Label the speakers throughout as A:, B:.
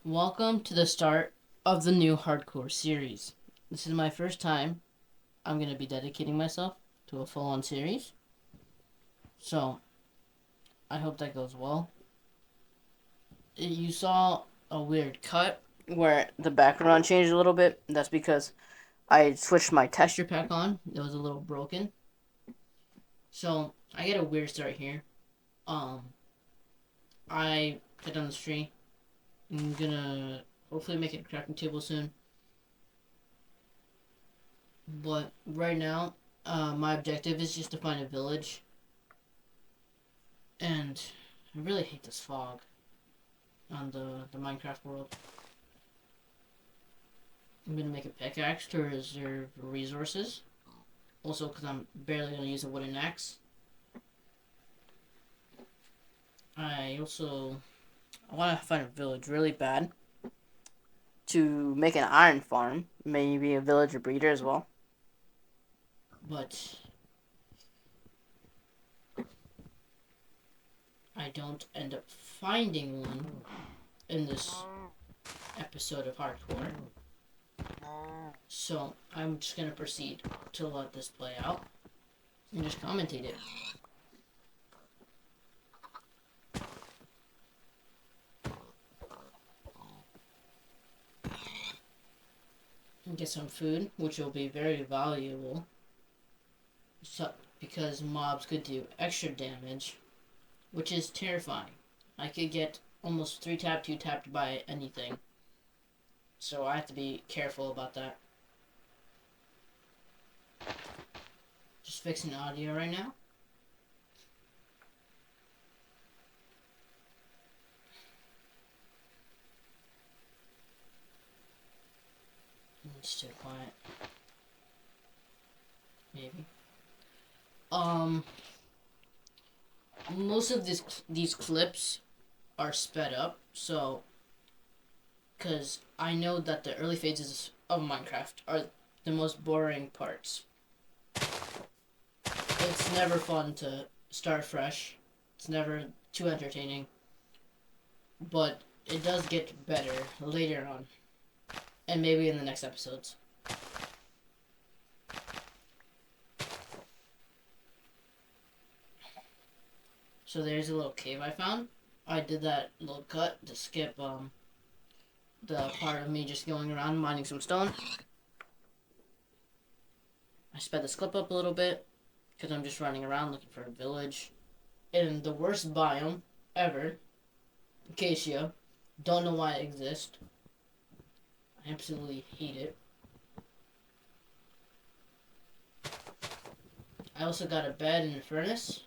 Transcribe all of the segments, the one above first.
A: Welcome to the start of the new hardcore series. This is my first time I'm going to be dedicating myself to a full on series. So, I hope that goes well. You saw a weird cut where the background changed a little bit. That's because I switched my texture pack on. It was a little broken. So, I get a weird start here. I cut down this tree. I'm gonna hopefully make it a crafting table soon. But right now, my objective is just to find a village. And I really hate this fog on the Minecraft world. I'm gonna make a pickaxe to reserve resources. Also, because I'm barely gonna use a wooden axe. I want to find a village really bad to make an iron farm. Maybe a villager breeder as well. But I don't end up finding one in this episode of Hardcore. So I'm just gonna proceed to let this play out and just commentate it. And get some food, which will be very valuable. So, because mobs could do extra damage, which is terrifying. I could get almost 3 tapped, 2 tapped by anything. So I have to be careful about that. Just fixing audio right now. It's too quiet. Maybe. Most of these clips are sped up, so because I know that the early phases of Minecraft are the most boring parts. It's never fun to start fresh. It's never too entertaining. But it does get better later on. And maybe in the next episodes. So there's a little cave I found. I did that little cut to skip the part of me just going around mining some stone. I sped this clip up a little bit because I'm just running around looking for a village in the worst biome ever, Acacia. Don't know why it exists. I absolutely hate it. I also got a bed and a furnace.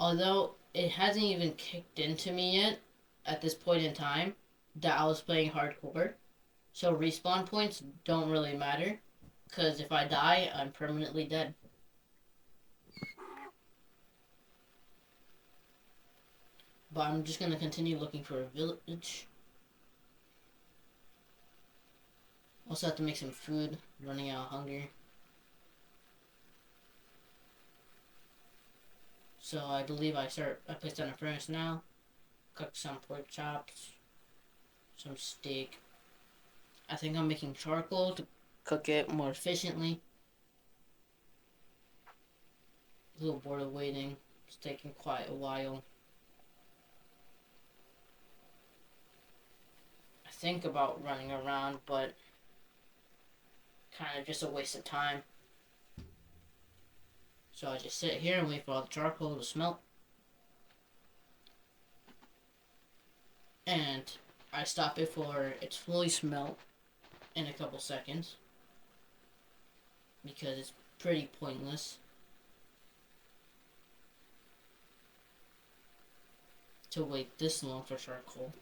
A: Although it hasn't even kicked into me yet at this point in time that I was playing hardcore. So respawn points don't really matter. Because if I die, I'm permanently dead. But I'm just going to continue looking for a village. Also have to make some food. I'm running out of hunger. So I believe I placed on a furnace now. Cook some pork chops. Some steak. I think I'm making charcoal to cook it more efficiently. A little bored of waiting. It's taking quite a while. I think about running around, but kind of just a waste of time. So I just sit here and wait for all the charcoal to smelt. And I stop it before it's fully smelt in a couple seconds. Because it's pretty pointless to wait this long for charcoal.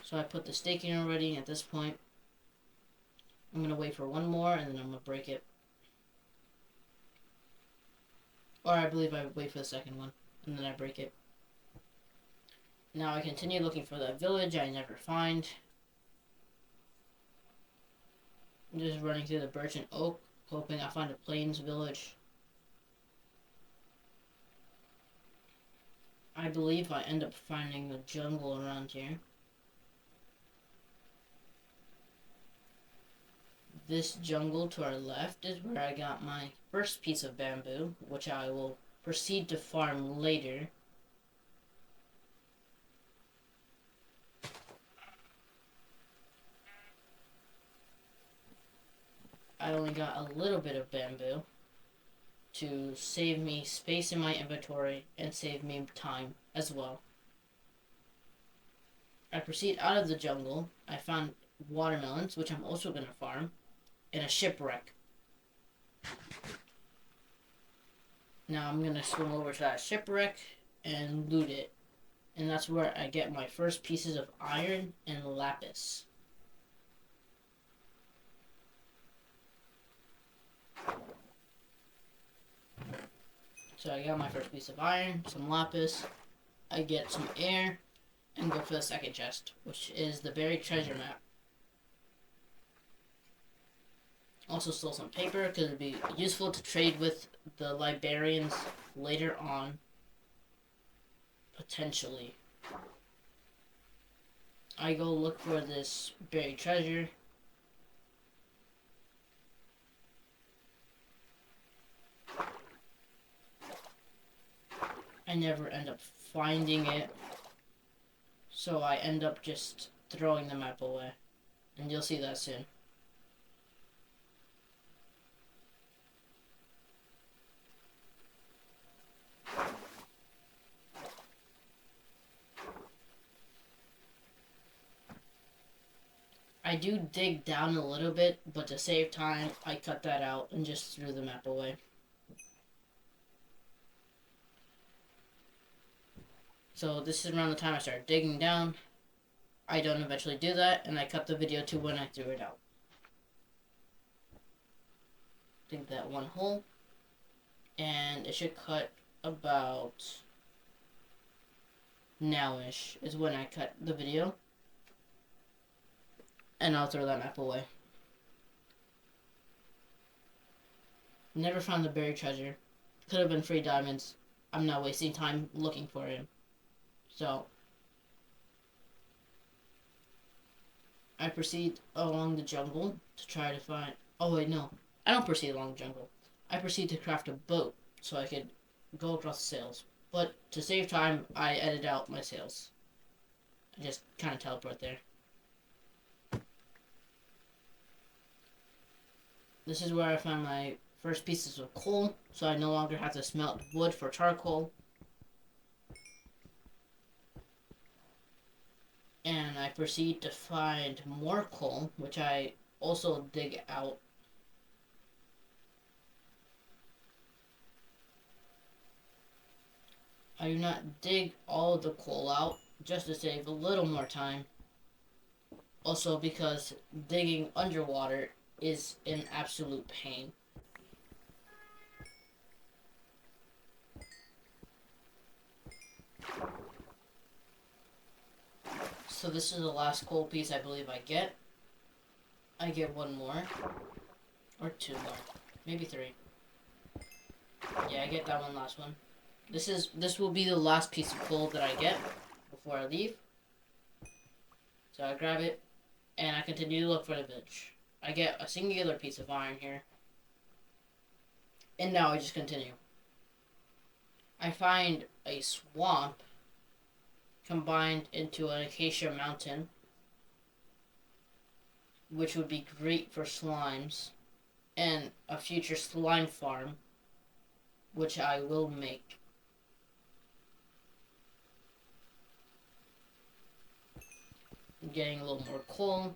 A: So I put the steak in already. At this point, I'm going to wait for one more and then I'm going to break it. Or I believe I wait for the second one and then I break it. Now I continue looking for that village I never find. I'm just running through the birch and oak, hoping I find a plains village. I believe I end up finding the jungle around here. This jungle to our left is where I got my first piece of bamboo, which I will proceed to farm later. I only got a little bit of bamboo to save me space in my inventory and save me time as well. I proceed out of the jungle. I found watermelons, which I'm also going to farm, and a shipwreck. Now I'm going to swim over to that shipwreck and loot it. And that's where I get my first pieces of iron and lapis. So I got my first piece of iron, some lapis, I get some air, and go for the second chest, which is the buried treasure map. Also stole some paper because it'd be useful to trade with the librarians later on, potentially. I go look for this buried treasure. I never end up finding it, so I end up just throwing the map away, and you'll see that soon. I do dig down a little bit, but to save time, I cut that out and just threw the map away. So this is around the time I started digging down. I don't eventually do that, and I cut the video to when I threw it out. Dig that one hole, and it should cut about now-ish is when I cut the video, and I'll throw that map away. Never found the buried treasure. Could have been free diamonds. I'm not wasting time looking for him. So I proceed along the jungle to try to find... Oh wait, no. I don't proceed along the jungle. I proceed to craft a boat so I could go across the sails. But to save time, I edit out my sails. I just kind of teleport there. This is where I found my first pieces of coal, so I no longer have to smelt wood for charcoal. And I proceed to find more coal, which I also dig out. I do not dig all of the coal out, just to save a little more time. Also because digging underwater is an absolute pain. So this is the last coal piece I believe I get. I get one more. Or two more. Maybe three. Yeah, I get that one last one. This will be the last piece of coal that I get before I leave. So I grab it, and I continue to look for the village. I get a singular piece of iron here. And now I just continue. I find a swamp combined into an acacia mountain, which would be great for slimes, and a future slime farm, which I will make. I'm getting a little more coal,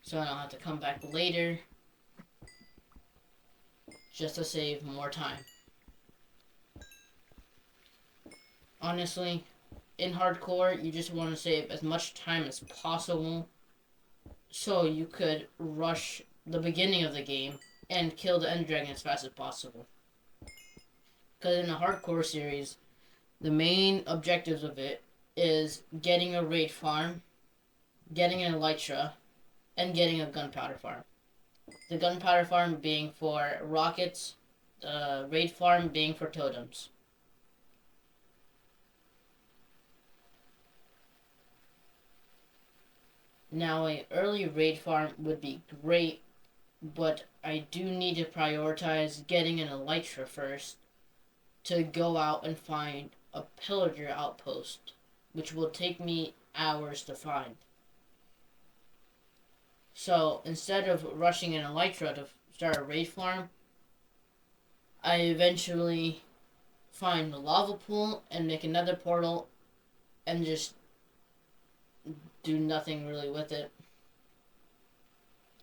A: so I don't have to come back later, just to save more time. Honestly, in hardcore, you just want to save as much time as possible so you could rush the beginning of the game and kill the end dragon as fast as possible. Because in a hardcore series, the main objectives of it is getting a raid farm, getting an elytra, and getting a gunpowder farm. The gunpowder farm being for rockets, the raid farm being for totems. Now, a early raid farm would be great, but I do need to prioritize getting an elytra first to go out and find a pillager outpost, which will take me hours to find. So instead of rushing an elytra to start a raid farm, I eventually find the lava pool and make another portal and just do nothing really with it.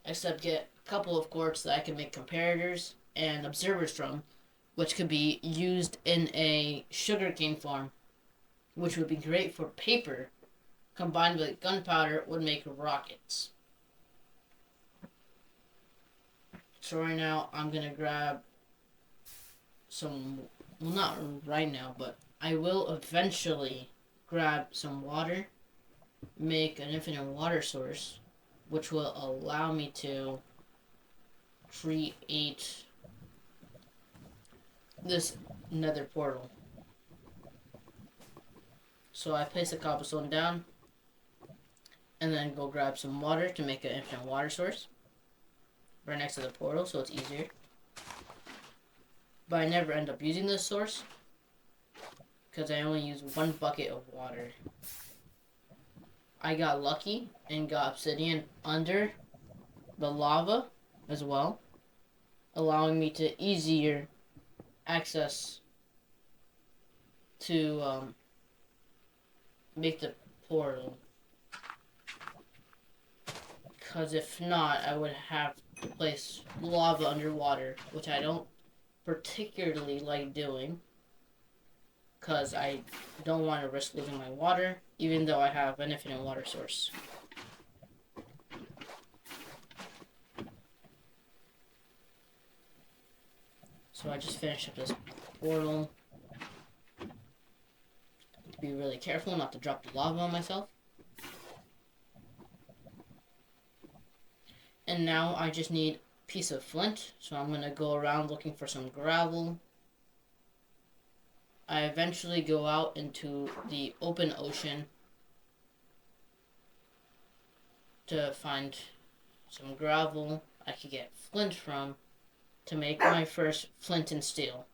A: Except get a couple of quartz that I can make comparators and observers from, which could be used in a sugarcane farm, which would be great for paper, combined with gunpowder would make rockets. So right now I'm gonna grab some, well, not right now, but I will eventually grab some water, make an infinite water source, which will allow me to create this nether portal. So I place the cobblestone down and then go grab some water to make an infinite water source right next to the portal so it's easier. But I never end up using this source because I only use one bucket of water. I got lucky and got obsidian under the lava as well, allowing me to easier access to make the portal. Because if not, I would have to place lava underwater, which I don't particularly like doing. Because I don't want to risk losing my water, even though I have an infinite water source. So I just finished up this portal. To be really careful not to drop the lava on myself. And now I just need a piece of flint, so I'm going to go around looking for some gravel. I eventually go out into the open ocean to find some gravel I could get flint from to make my first flint and steel.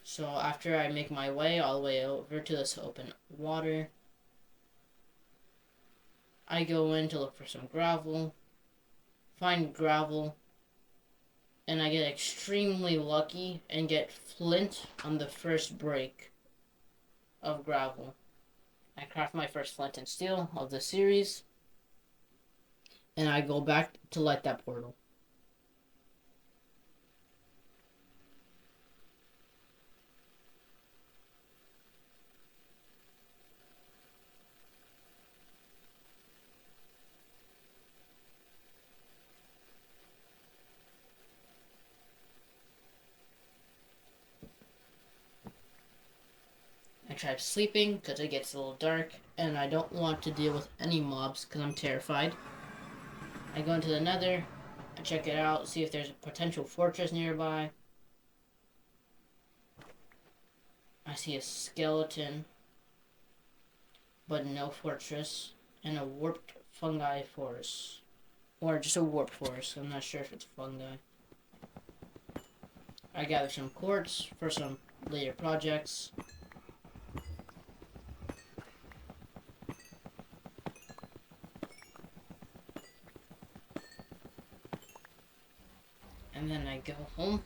A: So after I make my way all the way over to this open water, I go in to look for some gravel, find gravel, and I get extremely lucky and get flint on the first break of gravel. I craft my first flint and steel of the series, and I go back to light that portal. I try sleeping because it gets a little dark and I don't want to deal with any mobs because I'm terrified. I go into the nether, I check it out, see if there's a potential fortress nearby. I see a skeleton, but no fortress, and a warped fungi forest. Or just a warped forest, I'm not sure if it's fungi. I gather some quartz for some later projects. And then I go home.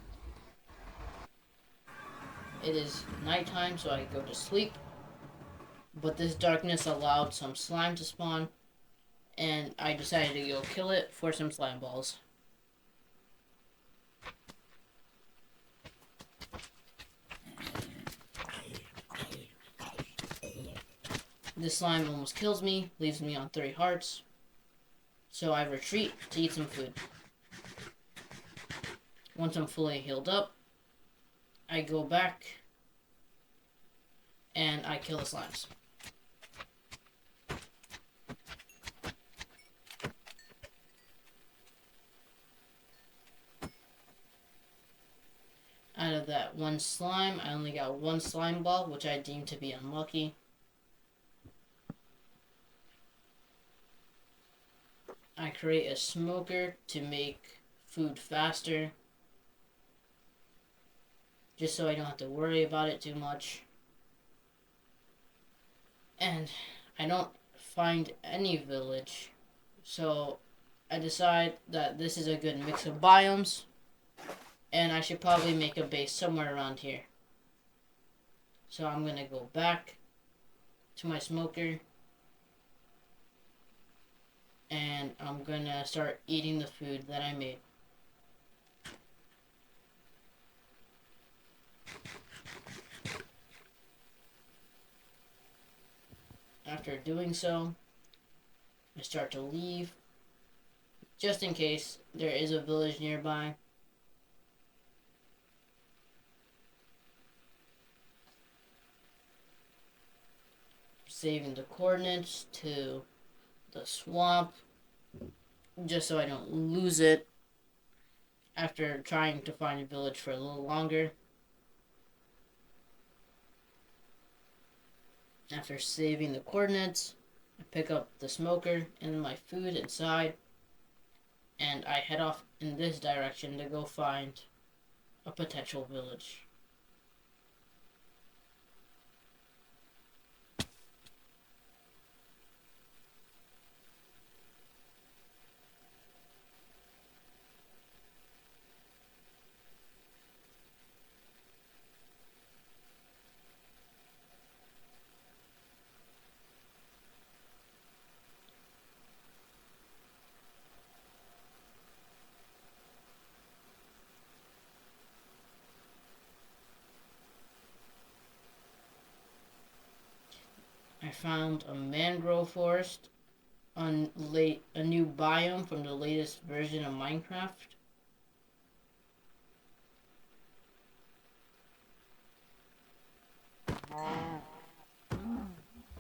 A: It is nighttime, so I go to sleep. But this darkness allowed some slime to spawn, and I decided to go kill it for some slime balls. This slime almost kills me, leaves me on 3 hearts. So I retreat to eat some food. Once I'm fully healed up, I go back and I kill the slimes. Out of that one slime, I only got one slime ball, which I deem to be unlucky. I create a smoker to make food faster, just so I don't have to worry about it too much. And I don't find any village, so I decide that this is a good mix of biomes, and I should probably make a base somewhere around here. So I'm gonna go back to my smoker, and I'm gonna start eating the food that I made. After doing so, I start to leave, just in case there is a village nearby. Saving the coordinates to the swamp, just so I don't lose it after trying to find a village for a little longer. After saving the coordinates, I pick up the smoker and my food inside, and I head off in this direction to go find a potential village. I found a mangrove forest on a new biome from the latest version of Minecraft.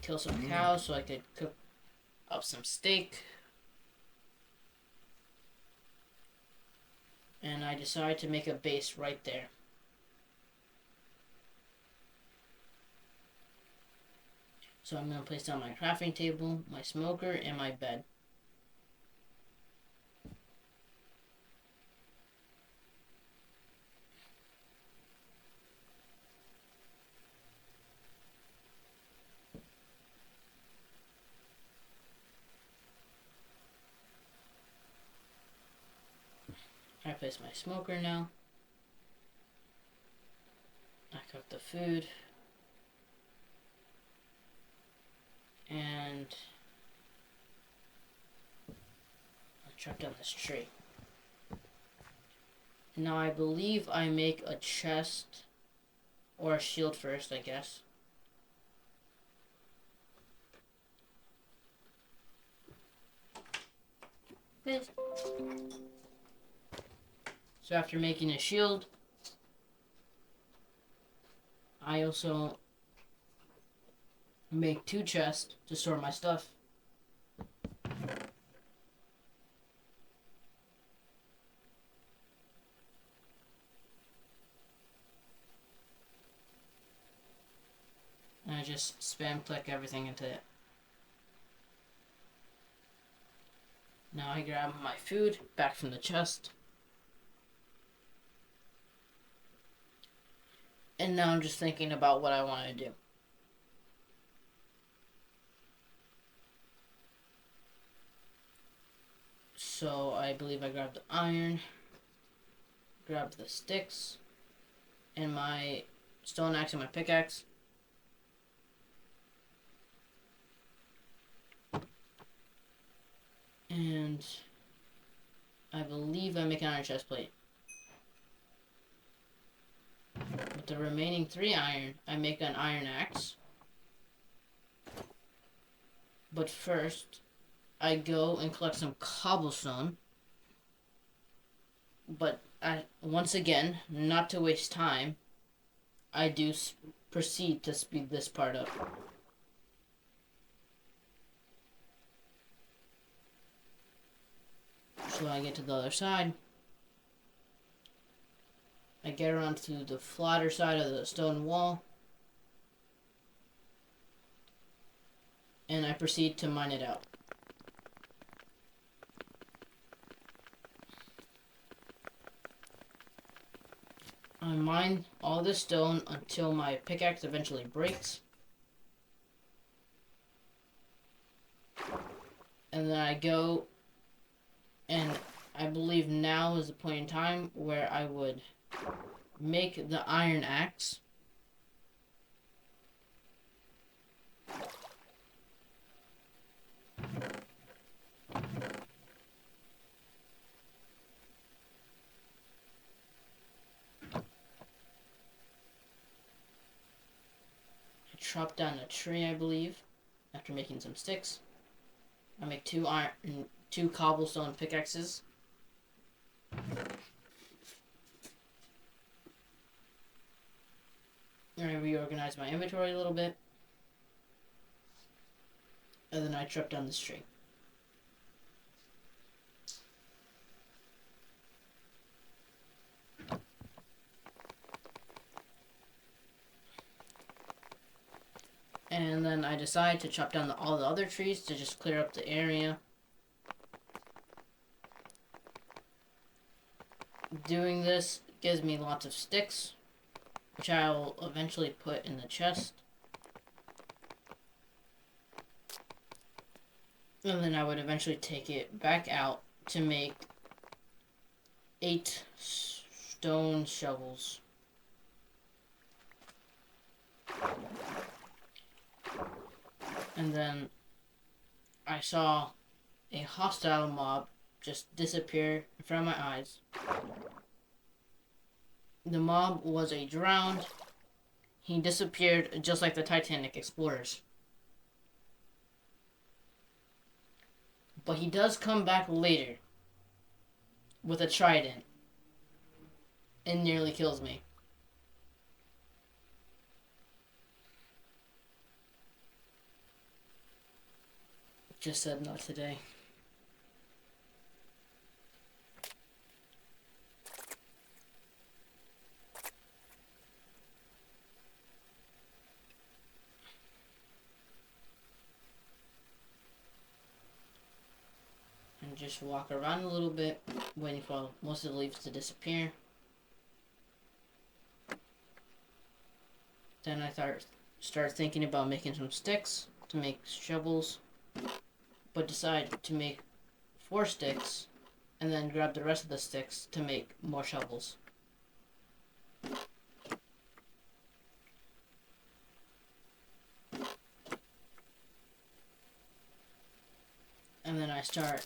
A: Kill some cows so I could cook up some steak. And I decided to make a base right there. So I'm going to place down my crafting table, my smoker, and my bed. I place my smoker now. I cook the food. And I chop down this tree. Now I believe I make a chest or a shield first, I guess. Please. So after making a shield, I also make 2 chests to store my stuff. And I just spam click everything into it. Now I grab my food back from the chest. And now I'm just thinking about what I want to do. So I believe I grabbed the iron, grabbed the sticks, and my stone axe and my pickaxe. And I believe I make an iron chest plate. With the remaining 3 iron, I make an iron axe. But first, I go and collect some cobblestone. But once again, not to waste time, I do proceed to speed this part up. So I get to the other side. I get around to the flatter side of the stone wall, and I proceed to mine it out. I mine all this stone until my pickaxe eventually breaks. And then I go, and I believe now is the point in time where I would make the iron axe. I chop down a tree, I believe, after making some sticks. I make two cobblestone pickaxes. I reorganize my inventory a little bit. And then I chop down this tree. And then I decide to chop down all the other trees to just clear up the area. Doing this gives me lots of sticks, which I will eventually put in the chest. And then I would eventually take it back out to make 8 stone shovels. And then I saw a hostile mob just disappear in front of my eyes. The mob was a drowned. He disappeared just like the Titanic explorers. But he does come back later with a trident and nearly kills me. Just said not today. And just walk around a little bit, waiting for most of the leaves to disappear. Then I start thinking about making some sticks to make shovels, but decide to make 4 sticks and then grab the rest of the sticks to make more shovels. And then I start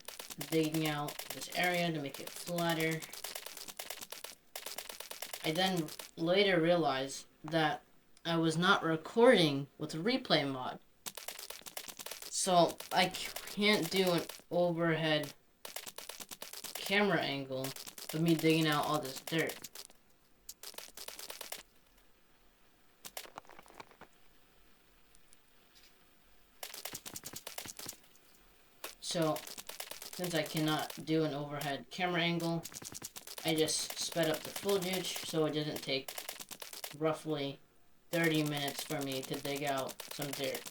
A: digging out this area to make it flatter. I then later realized that I was not recording with replay mod. So I can't do an overhead camera angle of me digging out all this dirt. So since I cannot do an overhead camera angle, I just sped up the footage so it doesn't take roughly 30 minutes for me to dig out some dirt.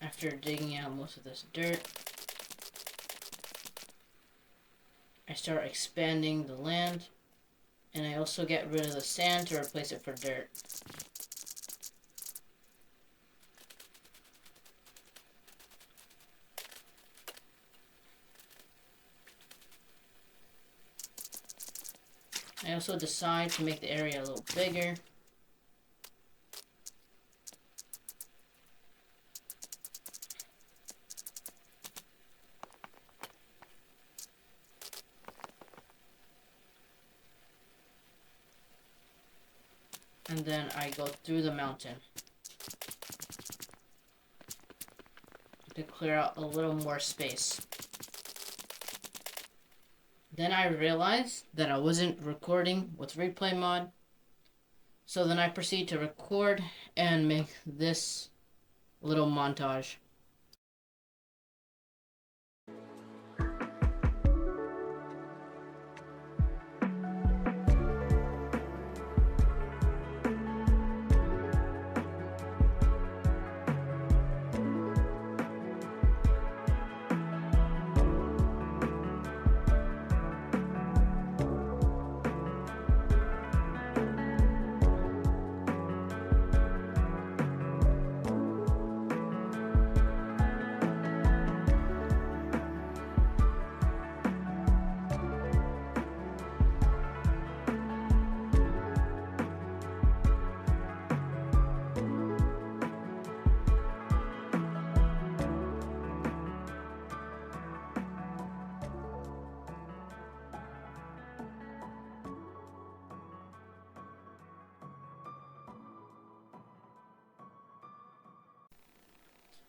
A: After digging out most of this dirt, I start expanding the land, and I also get rid of the sand to replace it for dirt. I also decide to make the area a little bigger. And then I go through the mountain to clear out a little more space. Then I realized that I wasn't recording with replay mod. So then I proceed to record and make this little montage.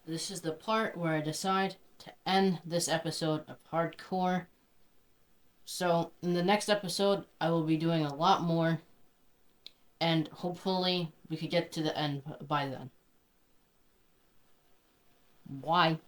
A: This is the part where I decide to end this episode of Hardcore. So, in the next episode, I will be doing a lot more, and hopefully, we could get to the end by then. Why?